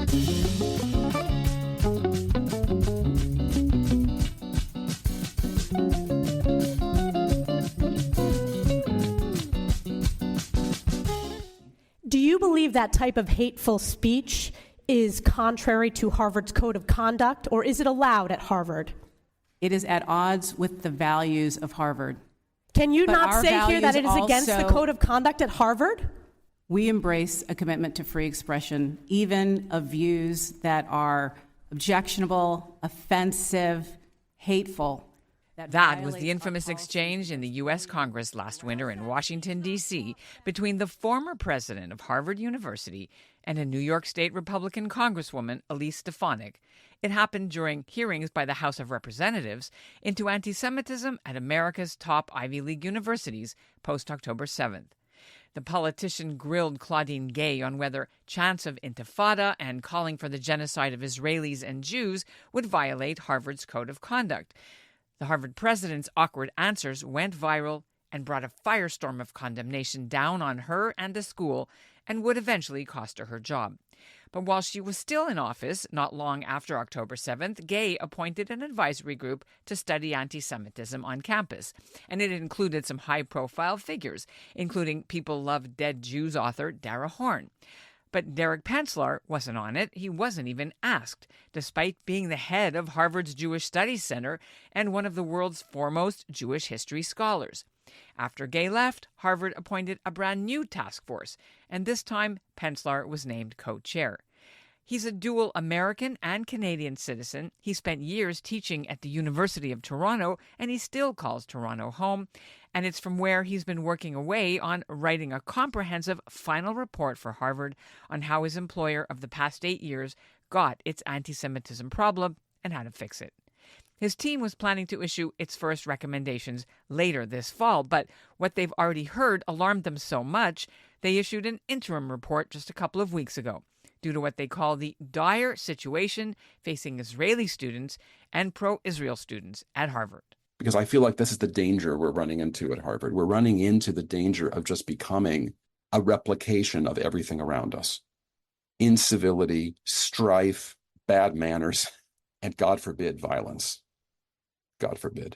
Do you believe that type of hateful speech is contrary to Harvard's code of conduct, or is it allowed at Harvard? It is at odds with the values of Harvard. Can you But not our say here that values it is against the also- code of conduct at Harvard? We embrace a commitment to free expression, even of views that are objectionable, offensive, hateful. That was the infamous exchange in the U.S. Congress last winter in Washington, D.C., between the former president of Harvard University and a New York State Republican Congresswoman, Elise Stefanik. It happened during hearings by the House of Representatives into anti-Semitism at America's top Ivy League universities post-October 7th. The politician grilled Claudine Gay on whether chants of intifada and calling for the genocide of Israelis and Jews would violate Harvard's code of conduct. The Harvard president's awkward answers went viral and brought a firestorm of condemnation down on her and the school and would eventually cost her her job. But while she was still in office, not long after October 7th, Gay appointed an advisory group to study anti-Semitism on campus. And it included some high-profile figures, including People Love Dead Jews author Dara Horn. But Derek Penslar wasn't on it. He wasn't even asked, despite being the head of Harvard's Jewish Studies Center and one of the world's foremost Jewish history scholars. After Gay left, Harvard appointed a brand new task force, and this time Penslar was named co-chair. He's a dual American and Canadian citizen. He spent years teaching at the University of Toronto, and he still calls Toronto home. And it's from where he's been working away on writing a comprehensive final report for Harvard on how his employer of the past 8 years got its anti-Semitism problem and how to fix it. His team was planning to issue its first recommendations later this fall, but what they've already heard alarmed them so much, they issued an interim report just a couple of weeks ago, due to what they call the dire situation facing Israeli students and pro-Israel students at Harvard. Because I feel like this is the danger we're running into at Harvard. We're running into the danger of just becoming a replication of everything around us. Incivility, strife, bad manners, and God forbid, violence. God forbid.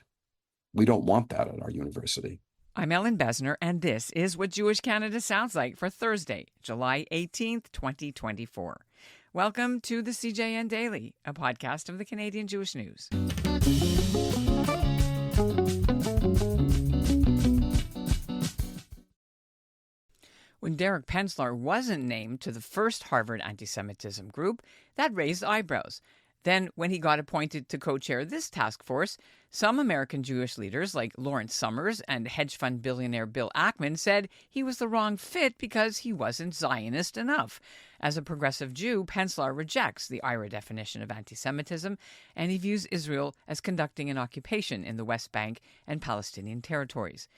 We don't want that at our university. I'm Ellen Besner, and this is what Jewish Canada sounds like for Thursday, July 18th, 2024. Welcome to the CJN Daily, a podcast of the Canadian Jewish News. When Derek Penslar wasn't named to the first Harvard anti-Semitism group, that raised eyebrows. Then, when he got appointed to co-chair this task force, some American Jewish leaders like Lawrence Summers and hedge fund billionaire Bill Ackman said he was the wrong fit because he wasn't Zionist enough. As a progressive Jew, Penslar rejects the IRA definition of anti-Semitism, and he views Israel as conducting an occupation in the West Bank and Palestinian territories.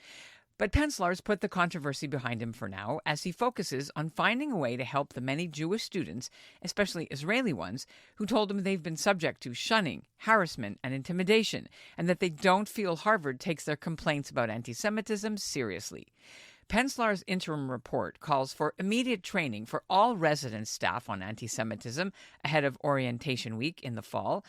But Penslar's put the controversy behind him for now as he focuses on finding a way to help the many Jewish students, especially Israeli ones, who told him they've been subject to shunning, harassment, and intimidation, and that they don't feel Harvard takes their complaints about anti-Semitism seriously. Penslar's interim report calls for immediate training for all resident staff on anti-Semitism ahead of orientation week in the fall.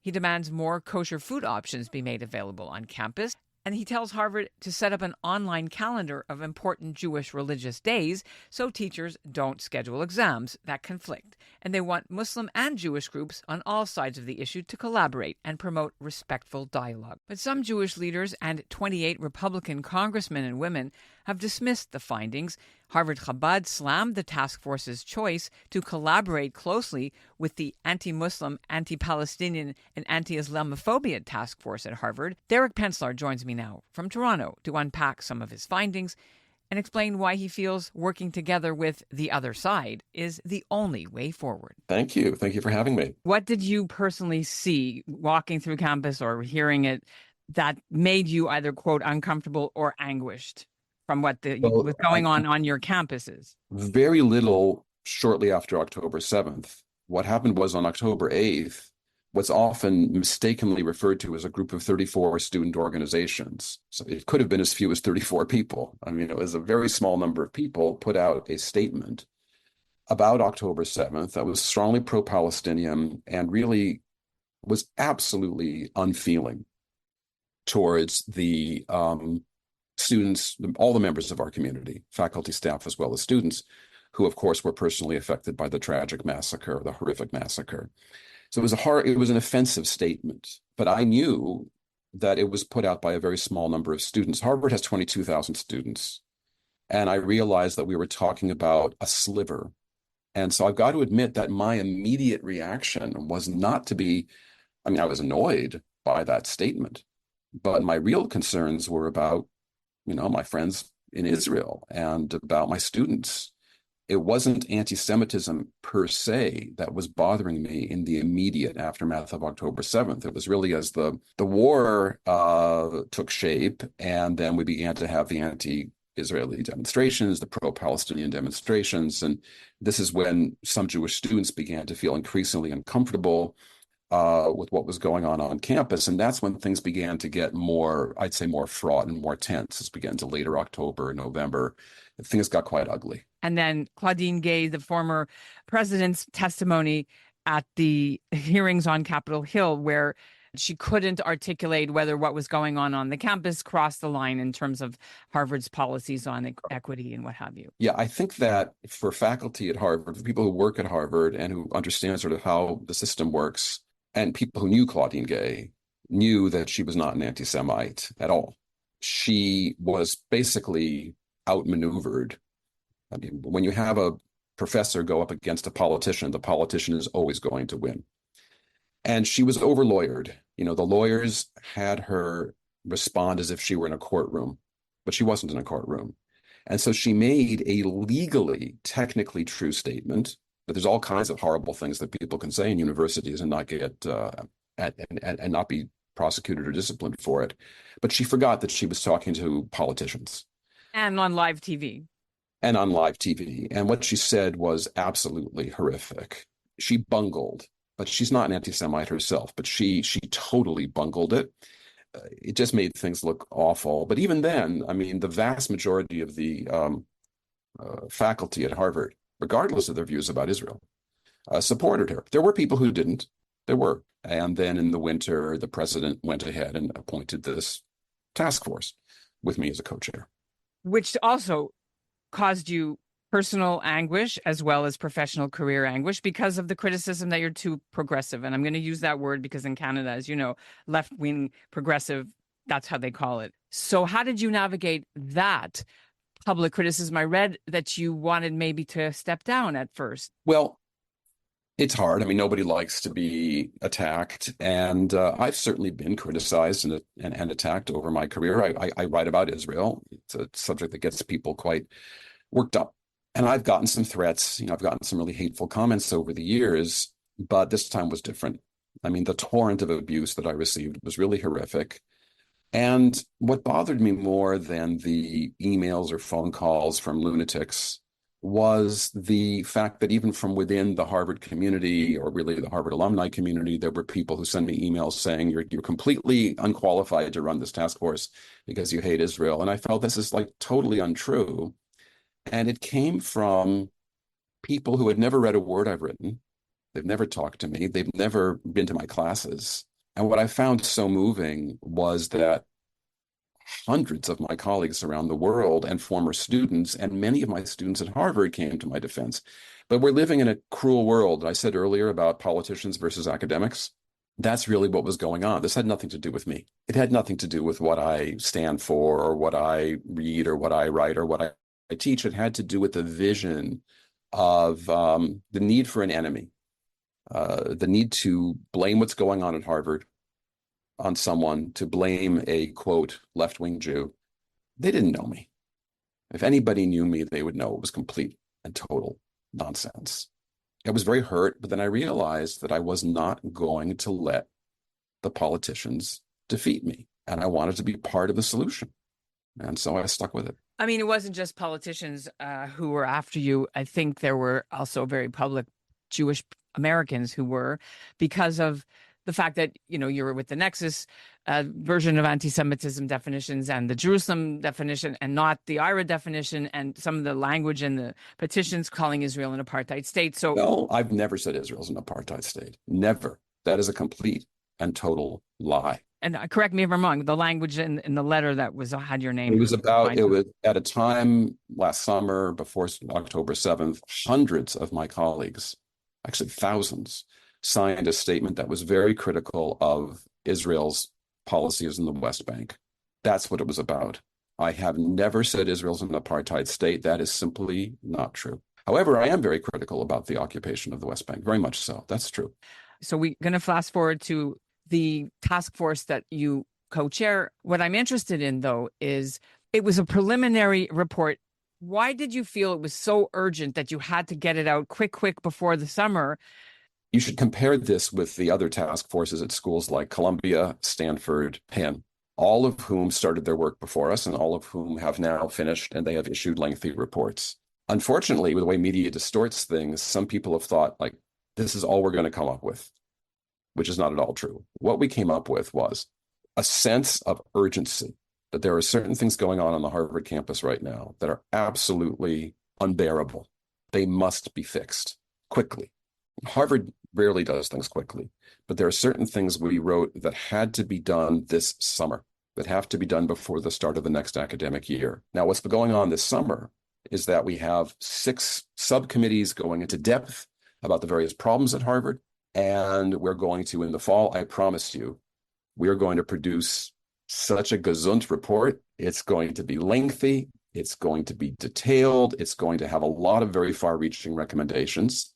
He demands more kosher food options be made available on campus. And he tells Harvard to set up an online calendar of important Jewish religious days so teachers don't schedule exams that conflict. And they want Muslim and Jewish groups on all sides of the issue to collaborate and promote respectful dialogue. But some Jewish leaders and 28 Republican congressmen and women have dismissed the findings. Harvard Chabad slammed the task force's choice to collaborate closely with the anti-Muslim, anti-Palestinian, and anti-Islamophobia task force at Harvard. Derek Penslar joins me now from Toronto to unpack some of his findings and explain why he feels working together with the other side is the only way forward. Thank you. Thank you for having me. What did you personally see walking through campus or hearing it that made you either, quote, uncomfortable or anguished from what was going on your campuses? Very little shortly after October 7th. What happened was on October 8th, what's often mistakenly referred to as a group of 34 student organizations. So it could have been as few as 34 people. I mean, it was a very small number of people put out a statement about October 7th that was strongly pro-Palestinian and really was absolutely unfeeling towards the students, all the members of our community, faculty, staff, as well as students, who, of course, were personally affected by the tragic massacre, the horrific massacre. So it was an offensive statement, but I knew that it was put out by a very small number of students. Harvard has 22,000 students, and I realized that we were talking about a sliver. And so I've got to admit that my immediate reaction was not to be, I mean, I was annoyed by that statement, but my real concerns were about, my friends in Israel and about my students. It wasn't anti-Semitism per se that was bothering me in the immediate aftermath of October 7th. It was really as the war took shape, and then we began to have the anti-Israeli demonstrations, the pro-Palestinian demonstrations, and this is when some Jewish students began to feel increasingly uncomfortable with what was going on campus. And that's when things began to get more, I'd say, more fraught and more tense. It's began to later October, November. Things got quite ugly. And then Claudine Gay, the former president's testimony at the hearings on Capitol Hill, where she couldn't articulate whether what was going on the campus crossed the line in terms of Harvard's policies on equity and what have you. Yeah, I think that for faculty at Harvard, for people who work at Harvard and who understand sort of how the system works, and people who knew Claudine Gay knew that she was not an anti-Semite at all. She was basically outmaneuvered. I mean, when you have a professor go up against a politician, the politician is always going to win. And she was over-lawyered. The lawyers had her respond as if she were in a courtroom, but she wasn't in a courtroom. And so she made a legally, technically true statement, but there's all kinds of horrible things that people can say in universities and not get and not be prosecuted or disciplined for it. But she forgot that she was talking to politicians. And on live TV. And on live TV. And what she said was absolutely horrific. She bungled, but she's not an anti-Semite herself, but she totally bungled it. It just made things look awful. But even then, I mean, the vast majority of the faculty at Harvard, regardless of their views about Israel, supported her. There were people who didn't. There were. And then in the winter, the president went ahead and appointed this task force with me as a co-chair. Which also caused you personal anguish as well as professional career anguish because of the criticism that you're too progressive. And I'm going to use that word because in Canada, as you know, left-wing progressive, that's how they call it. So how did you navigate that public criticism? I read that you wanted maybe to step down at first. Well, it's hard. I mean, nobody likes to be attacked. And I've certainly been criticized and attacked over my career. I write about Israel. It's a subject that gets people quite worked up. And I've gotten some threats. I've gotten some really hateful comments over the years, but this time was different. I mean, the torrent of abuse that I received was really horrific. And what bothered me more than the emails or phone calls from lunatics was the fact that even from within the Harvard community, or really the Harvard alumni community, there were people who send me emails saying you're completely unqualified to run this task force because you hate Israel. And I felt this is like totally untrue. And it came from people who had never read a word I've written. They've never talked to me. They've never been to my classes. And what I found so moving was that hundreds of my colleagues around the world and former students, and many of my students at Harvard came to my defense. But we're living in a cruel world. I said earlier about politicians versus academics. That's really what was going on. This had nothing to do with me. It had nothing to do with what I stand for or what I read or what I write or what I teach. It had to do with the vision of the need for an enemy, the need to blame what's going on at Harvard on someone, to blame a, quote, left-wing Jew. They didn't know me. If anybody knew me, they would know it was complete and total nonsense. I was very hurt, but then I realized that I was not going to let the politicians defeat me, and I wanted to be part of the solution. And so I stuck with it. I mean, it wasn't just politicians who were after you. I think there were also very public Jewish Americans who were, because of the fact that, you were with the Nexus version of anti-Semitism definitions and the Jerusalem definition and not the IRA definition and some of the language in the petitions calling Israel an apartheid state. So, No, I've never said Israel's an apartheid state. Never. That is a complete and total lie. and correct me if I'm wrong, the language in the letter that had your name. It was at a time last summer before October 7th, hundreds of my colleagues, actually thousands, signed a statement that was very critical of Israel's policies in the West Bank. That's what it was about. I have never said Israel's an apartheid state. That is simply not true. However, I am very critical about the occupation of the West Bank, very much so. That's true. So we're going to fast forward to the task force that you co-chair. What I'm interested in, though, is it was a preliminary report. Why did you feel it was so urgent that you had to get it out quick before the summer? You should compare this with the other task forces at schools like Columbia, Stanford, Penn, all of whom started their work before us and all of whom have now finished, and they have issued lengthy reports. Unfortunately, with the way media distorts things, some people have thought, like, this is all we're going to come up with, which is not at all true. What we came up with was a sense of urgency, that there are certain things going on the Harvard campus right now that are absolutely unbearable. They must be fixed quickly. Harvard rarely does things quickly, but there are certain things we wrote that had to be done this summer, that have to be done before the start of the next academic year. Now, what's been going on this summer is that we have 6 subcommittees going into depth about the various problems at Harvard, and we're going to, in the fall, I promise you, we're going to produce such a gesund report. It's going to be lengthy, it's going to be detailed, it's going to have a lot of very far-reaching recommendations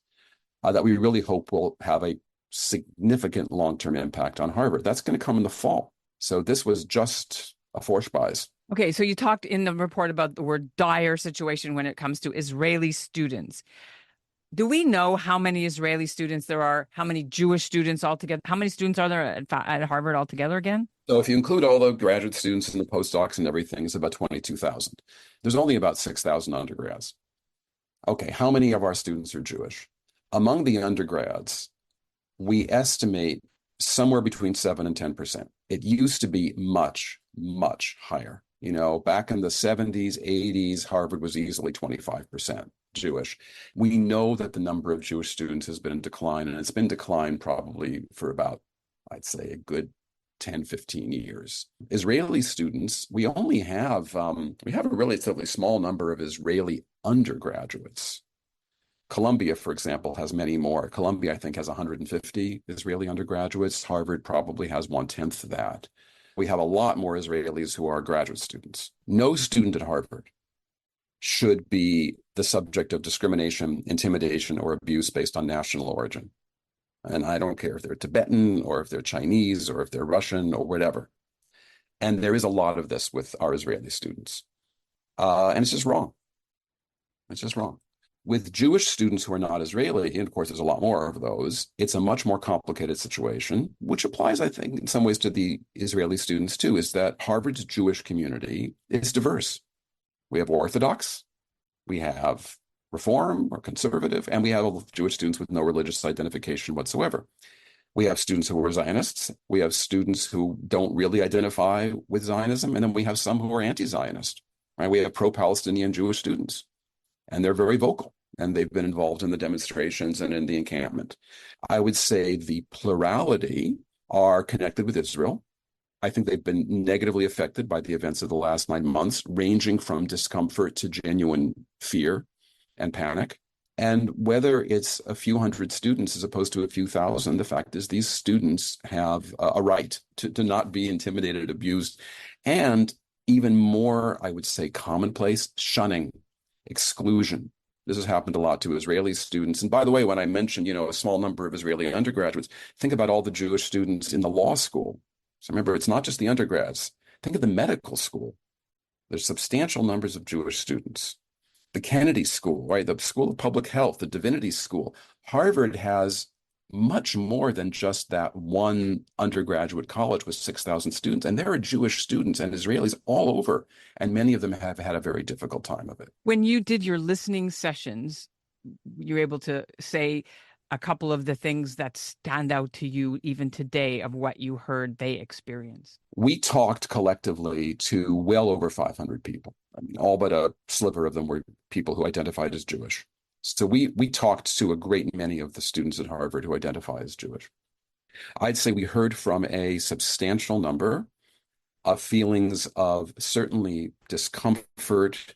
that we really hope will have a significant long-term impact on Harvard. That's going to come in the fall. So this was just a Vorspeise. Okay, so you talked in the report about the word dire situation when it comes to Israeli students. Do we know how many Israeli students there are? How many Jewish students altogether? How many students are there at Harvard altogether again? So if you include all the graduate students and the postdocs and everything, it's about 22,000. There's only about 6,000 undergrads. Okay, how many of our students are Jewish? Among the undergrads, we estimate somewhere between 7 and 10%. It used to be much, much higher. You know, back in the 70s, 80s, Harvard was easily 25% Jewish. We know that the number of Jewish students has been in decline, and it's been declined probably for about, I'd say, a good 10, 15 years. Israeli students, we only have, we have a relatively small number of Israeli undergraduates. Columbia, for example, has many more. Columbia, I think, has 150 Israeli undergraduates. Harvard probably has 1/10 of that. We have a lot more Israelis who are graduate students. No student at Harvard should be the subject of discrimination, intimidation, or abuse based on national origin. And I don't care if they're Tibetan or if they're Chinese or if they're Russian or whatever. And there is a lot of this with our Israeli students. And it's just wrong. It's just wrong. With Jewish students who are not Israeli, and of course there's a lot more of those, it's a much more complicated situation, which applies, I think, in some ways to the Israeli students too, is that Harvard's Jewish community is diverse. We have Orthodox, we have Reform or conservative, and we have Jewish students with no religious identification whatsoever. We have students who are Zionists, we have students who don't really identify with Zionism, and then we have some who are anti-Zionist, right? We have pro-Palestinian Jewish students, and they're very vocal, and they've been involved in the demonstrations and in the encampment. I would say the plurality are connected with Israel. I think they've been negatively affected by the events of the last 9 months, ranging from discomfort to genuine fear and panic. And whether it's a few hundred students as opposed to a few thousand, the fact is these students have a right to not be intimidated, abused, and even more, I would say, commonplace, shunning, exclusion. This has happened a lot to Israeli students. And by the way, when I mentioned, a small number of Israeli undergraduates, think about all the Jewish students in the law school. So remember, it's not just the undergrads. Think of the medical school. There's substantial numbers of Jewish students. The Kennedy School, right? The School of Public Health, the Divinity School. Harvard has much more than just that one undergraduate college with 6,000 students. And there are Jewish students and Israelis all over. And many of them have had a very difficult time of it. When you did your listening sessions, you were able to say a couple of the things that stand out to you even today of what you heard they experienced? We talked collectively to well over 500 people. I mean, all but a sliver of them were people who identified as Jewish. So we talked to a great many of the students at Harvard who identify as Jewish. I'd say we heard from a substantial number of feelings of certainly discomfort,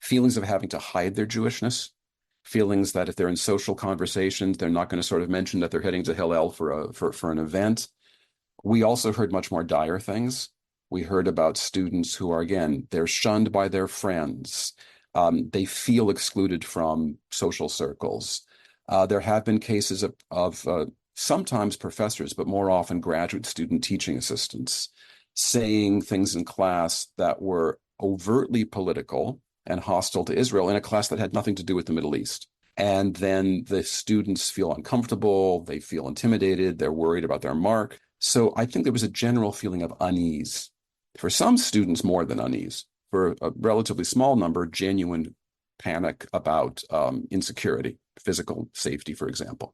feelings of having to hide their Jewishness, feelings that if they're in social conversations, they're not going to sort of mention that they're heading to Hillel for an event. We also heard much more dire things. We heard about students who are, again, they're shunned by their friends. They feel excluded from social circles. There have been cases of sometimes professors, but more often graduate student teaching assistants, saying things in class that were overtly political and hostile to Israel in a class that had nothing to do with the Middle East. And then the students feel uncomfortable, they feel intimidated, they're worried about their mark. So I think there was a general feeling of unease. For some students, more than unease. For a relatively small number, genuine panic about insecurity, physical safety, for example.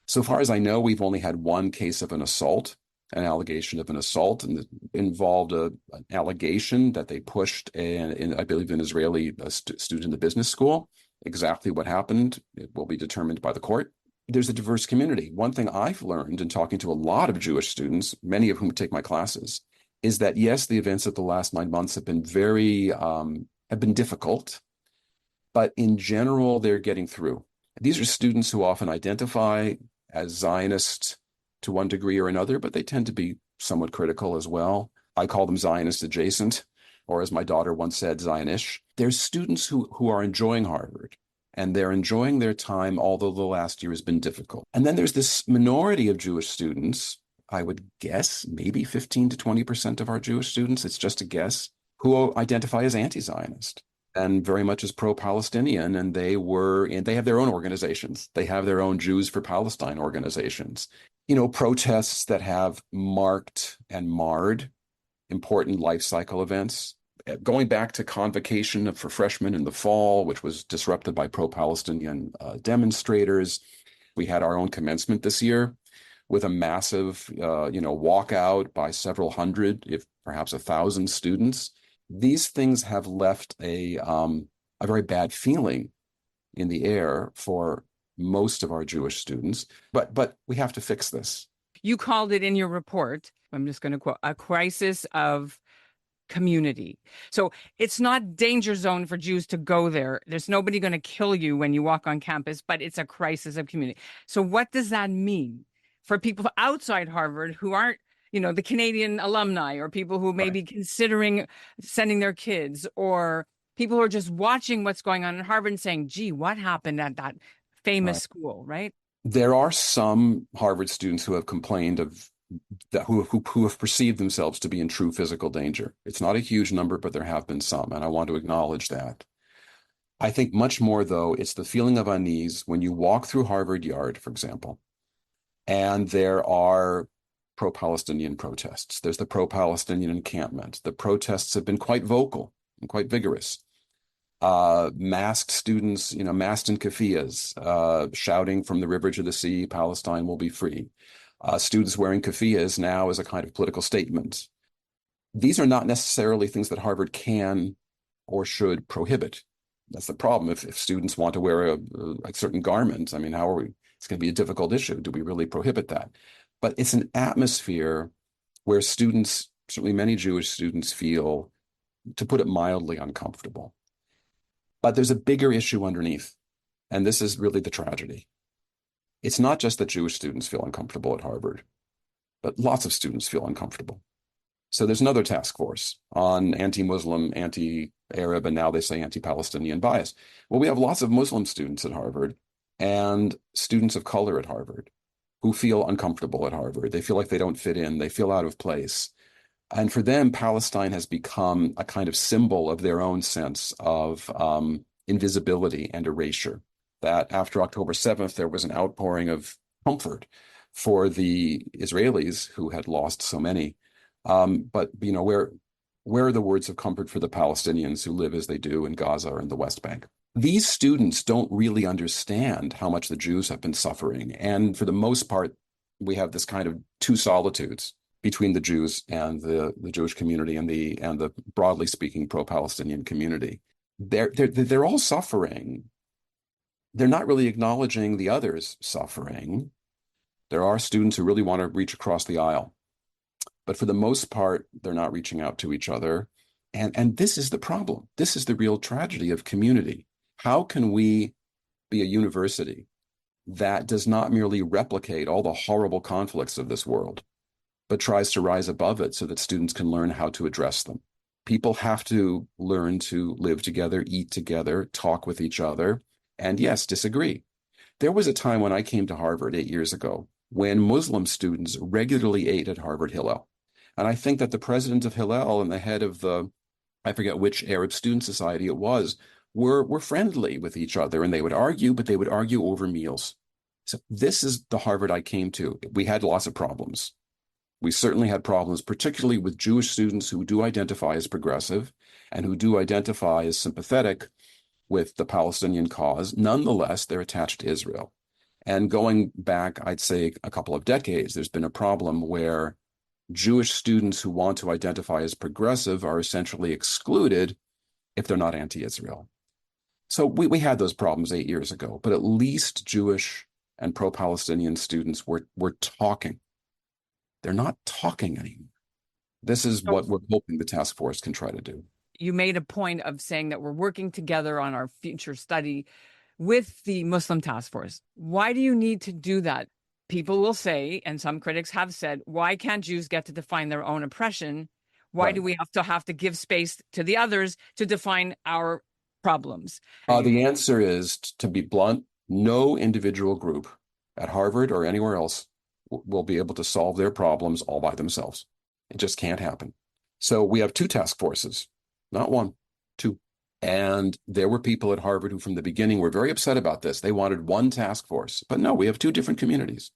So far as I know, we've only had one case of an assault, an allegation of an assault, and it involved an allegation that they pushed, I believe, an Israeli student in the business school. Exactly what happened, it will be determined by the court. There's a diverse community. One thing I've learned in talking to a lot of Jewish students, many of whom take my classes, is that yes, the events of the last 9 months have been have been difficult, but in general, they're getting through. These are students who often identify as Zionist to one degree or another, but they tend to be somewhat critical as well. I call them Zionist adjacent, or as my daughter once said, Zionish. There's students who are enjoying Harvard, and they're enjoying their time, although the last year has been difficult. And then there's this minority of Jewish students, I would guess maybe 15 to 20% of our Jewish students, it's just a guess, who identify as anti-Zionist and very much as pro-Palestinian. And they have their own organizations. They have their own Jews for Palestine organizations. You know, protests that have marked and marred important life cycle events. Going back to convocation for freshmen in the fall, which was disrupted by pro-Palestinian demonstrators. We had our own commencement this year with a massive, walkout by several hundred, if perhaps 1,000 students. These things have left a very bad feeling in the air for most of our Jewish students. But we have to fix this. You called it in your report, I'm just going to quote, a crisis of community. So it's not danger zone for Jews to go there. There's nobody going to kill you when you walk on campus, but it's a crisis of community. So what does that mean for people outside Harvard who aren't, the Canadian alumni, or people who may be considering sending their kids, or people who are just watching what's going on in Harvard and saying, gee, what happened at that famous school, right? There are some Harvard students who have complained of that, who have perceived themselves to be in true physical danger. It's not a huge number, but there have been some, and I want to acknowledge that. I think much more, though, it's the feeling of unease when you walk through Harvard Yard, for example, and there are pro-Palestinian protests. There's the pro-Palestinian encampment. The protests have been quite vocal and quite vigorous. Masked students, masked in keffiyehs, shouting from the river to the sea, Palestine will be free. Students wearing keffiyehs now as a kind of political statement. These are not necessarily things that Harvard can or should prohibit. That's the problem. If students want to wear a certain garment, I mean, how are we? It's going to be a difficult issue. Do we really prohibit that? But it's an atmosphere where students, certainly many Jewish students, feel, to put it mildly, uncomfortable. But there's a bigger issue underneath, and this is really the tragedy. It's not just that Jewish students feel uncomfortable at Harvard, but lots of students feel uncomfortable. So there's another task force on anti-Muslim, anti-Arab, and now they say anti-Palestinian bias. Well, we have lots of Muslim students at Harvard and students of color at Harvard who feel uncomfortable at Harvard. They feel like they don't fit in. They feel out of place. And for them, Palestine has become a kind of symbol of their own sense of invisibility and erasure. That after October 7th, there was an outpouring of comfort for the Israelis who had lost so many. But where are the words of comfort for the Palestinians who live as they do in Gaza or in the West Bank? These students don't really understand how much the Jews have been suffering. And for the most part, we have this kind of two solitudes between the Jews and the Jewish community and the broadly speaking pro-Palestinian community. They're all suffering. They're not really acknowledging the others' suffering. There are students who really want to reach across the aisle, but for the most part, they're not reaching out to each other. And this is the problem. This is the real tragedy of community. How can we be a university that does not merely replicate all the horrible conflicts of this world, but tries to rise above it so that students can learn how to address them? People have to learn to live together, eat together, talk with each other, and yes, disagree. There was a time when I came to Harvard 8 years ago when Muslim students regularly ate at Harvard Hillel. And I think that the president of Hillel and the head of I forget which Arab student society it was, were friendly with each other, and they would argue, but they would argue over meals. So this is the Harvard I came to. We had lots of problems. We certainly had problems, particularly with Jewish students who do identify as progressive and who do identify as sympathetic with the Palestinian cause. Nonetheless, they're attached to Israel. And going back, I'd say a couple of decades, there's been a problem where Jewish students who want to identify as progressive are essentially excluded if they're not anti-Israel. So we had those problems 8 years ago, but at least Jewish and pro-Palestinian students were talking. They're not talking anymore. This is what we're hoping the task force can try to do. You made a point of saying that we're working together on our future study with the Muslim task force. Why do you need to do that? People will say, and some critics have said, why can't Jews get to define their own oppression? Why do we have to give space to the others to define our problems? The answer is, to be blunt, no individual group at Harvard or anywhere else will be able to solve their problems all by themselves. It just can't happen. So we have two task forces, not one, two. And there were people at Harvard who from the beginning were very upset about this. They wanted one task force, but no, we have two different communities.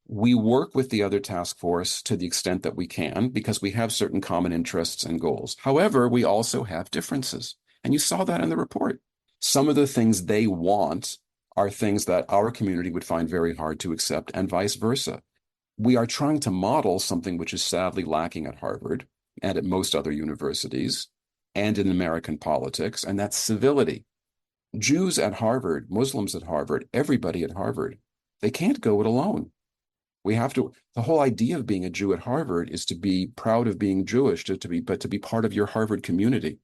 We work with the other task force to the extent that we can because we have certain common interests and goals. However, we also have differences. And you saw that in the report. Some of the things they want are things that our community would find very hard to accept, and vice versa. We are trying to model something which is sadly lacking at Harvard and at most other universities and in American politics, and that's civility. Jews at Harvard, Muslims at Harvard, everybody at Harvard, they can't go it alone. We have to, the whole idea of being a Jew at Harvard is to be proud of being Jewish, but to be part of your Harvard community.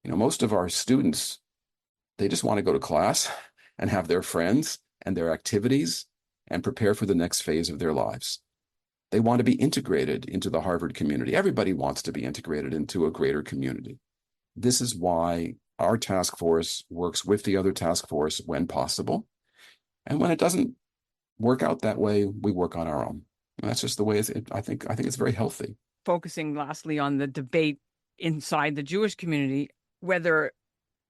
You know, most of our students, they just want to go to class and have their friends and their activities and prepare for the next phase of their lives. They want to be integrated into the Harvard community. Everybody wants to be integrated into a greater community. This is why our task force works with the other task force when possible. And when it doesn't work out that way, we work on our own. And that's just the way I think it's very healthy. Focusing lastly on the debate inside the Jewish community, whether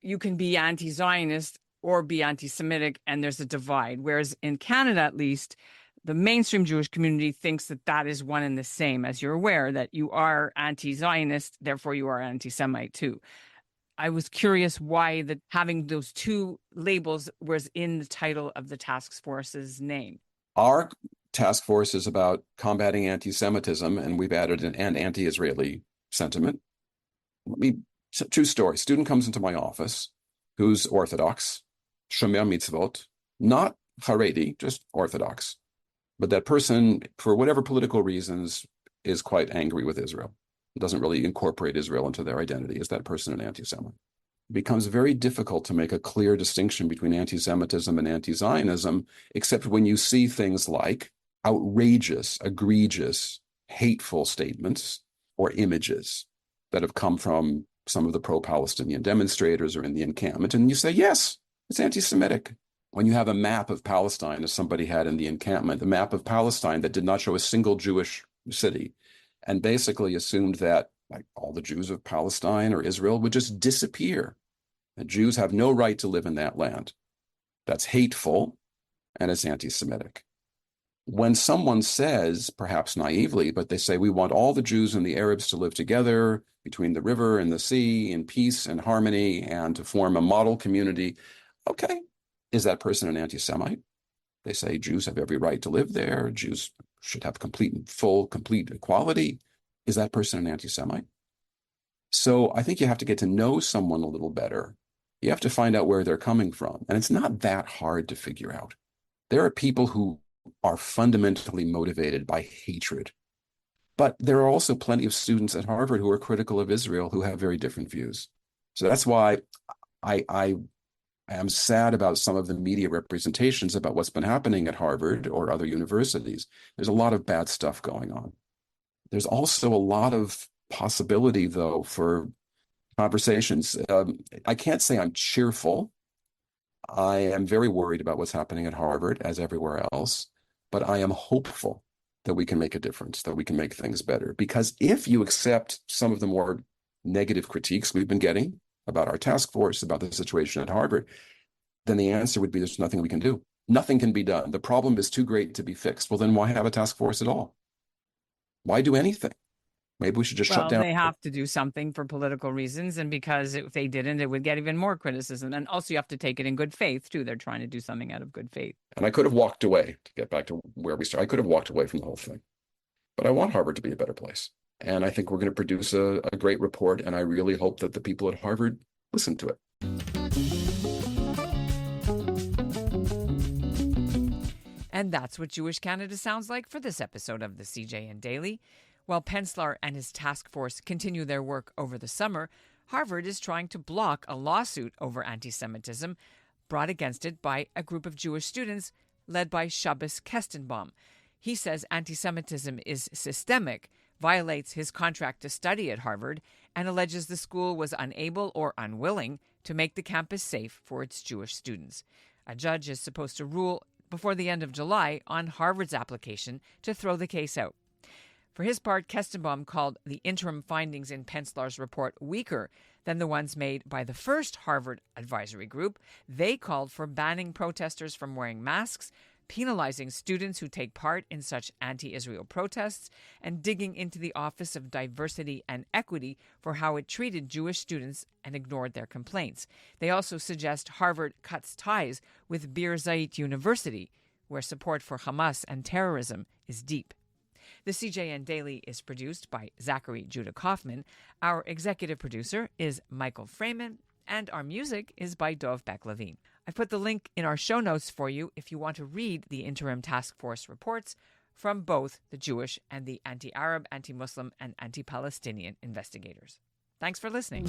you can be anti-Zionist or be anti-Semitic, and there's a divide. Whereas in Canada, at least, the mainstream Jewish community thinks that that is one and the same, as you're aware, that you are anti-Zionist, therefore you are anti-Semite too. I was curious why having those two labels was in the title of the task force's name. Our task force is about combating anti-Semitism, and we've added an anti-Israeli sentiment. True story. Student comes into my office who's Orthodox, Shomer Mitzvot, not Haredi, just Orthodox. But that person, for whatever political reasons, is quite angry with Israel. Doesn't really incorporate Israel into their identity. Is that person an anti-Semite? It becomes very difficult to make a clear distinction between anti-Semitism and anti-Zionism, except when you see things like outrageous, egregious, hateful statements or images that have come from some of the pro-Palestinian demonstrators or in the encampment, and you say, yes, it's anti-Semitic. When you have a map of Palestine, as somebody had in the encampment, a map of Palestine that did not show a single Jewish city, and basically assumed that like all the Jews of Palestine or Israel would just disappear. The Jews have no right to live in that land. That's hateful, and it's anti-Semitic. when someone says, perhaps naively, but they say, we want all the Jews and the Arabs to live together between the river and the sea in peace and harmony and to form a model community. Okay, is that person an anti-Semite? They say Jews have every right to live there. Jews should have complete equality. Is that person an anti-Semite? So I think you have to get to know someone a little better. You have to find out where they're coming from. And it's not that hard to figure out. There are people who are fundamentally motivated by hatred. But there are also plenty of students at Harvard who are critical of Israel who have very different views. So that's why I am sad about some of the media representations about what's been happening at Harvard or other universities. There's a lot of bad stuff going on. There's also a lot of possibility, though, for conversations. I can't say I'm cheerful. I am very worried about what's happening at Harvard, as everywhere else, but I am hopeful that we can make a difference, that we can make things better. Because if you accept some of the more negative critiques we've been getting about our task force, about the situation at Harvard, then the answer would be there's nothing we can do. Nothing can be done. The problem is too great to be fixed. Well, then why have a task force at all? Why do anything? Maybe we should just shut down. They have to do something for political reasons, and because if they didn't, it would get even more criticism. And also you have to take it in good faith, too. They're trying to do something out of good faith. And I could have walked away, to get back to where we started. I could have walked away from the whole thing. But I want Harvard to be a better place. And I think we're going to produce a great report, and I really hope that the people at Harvard listen to it. And that's what Jewish Canada sounds like for this episode of the CJN Daily. While Penslar and his task force continue their work over the summer, Harvard is trying to block a lawsuit over anti-Semitism brought against it by a group of Jewish students led by Shabbos Kestenbaum. He says anti-Semitism is systemic, violates his contract to study at Harvard, and alleges the school was unable or unwilling to make the campus safe for its Jewish students. A judge is supposed to rule before the end of July on Harvard's application to throw the case out. For his part, Kestenbaum called the interim findings in Penslar's report weaker than the ones made by the first Harvard advisory group. They called for banning protesters from wearing masks, penalizing students who take part in such anti-Israel protests, and digging into the Office of Diversity and Equity for how it treated Jewish students and ignored their complaints. They also suggest Harvard cuts ties with Bir Zayit University, where support for Hamas and terrorism is deep. The CJN Daily is produced by Zachary Judah Kaufman. Our executive producer is Michael Freeman, and our music is by Dov Beck-Levine. I've put the link in our show notes for you if you want to read the interim task force reports from both the Jewish and the anti-Arab, anti-Muslim, and anti-Palestinian investigators. Thanks for listening.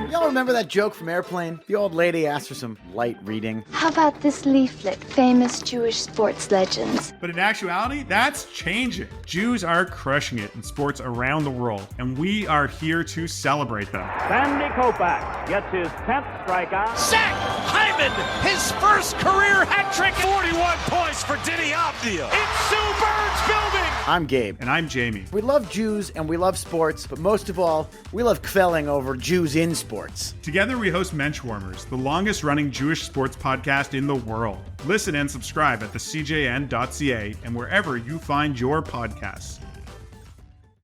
Y'all remember that joke from Airplane? The old lady asked for some light reading. How about this leaflet, famous Jewish sports legends? But in actuality, that's changing. Jews are crushing it in sports around the world, and we are here to celebrate them. Sandy Koufax gets his 10th strikeout. Zach Hyman, his first career hat trick. 41 points for Diddy Avdia. It's Sue Bird's building. I'm Gabe. And I'm Jamie. We love Jews and we love sports, but most of all, we love kvelling over Jews in sports. Together we host Menschwarmers, the longest-running Jewish sports podcast in the world. Listen and subscribe at thecjn.ca and wherever you find your podcasts.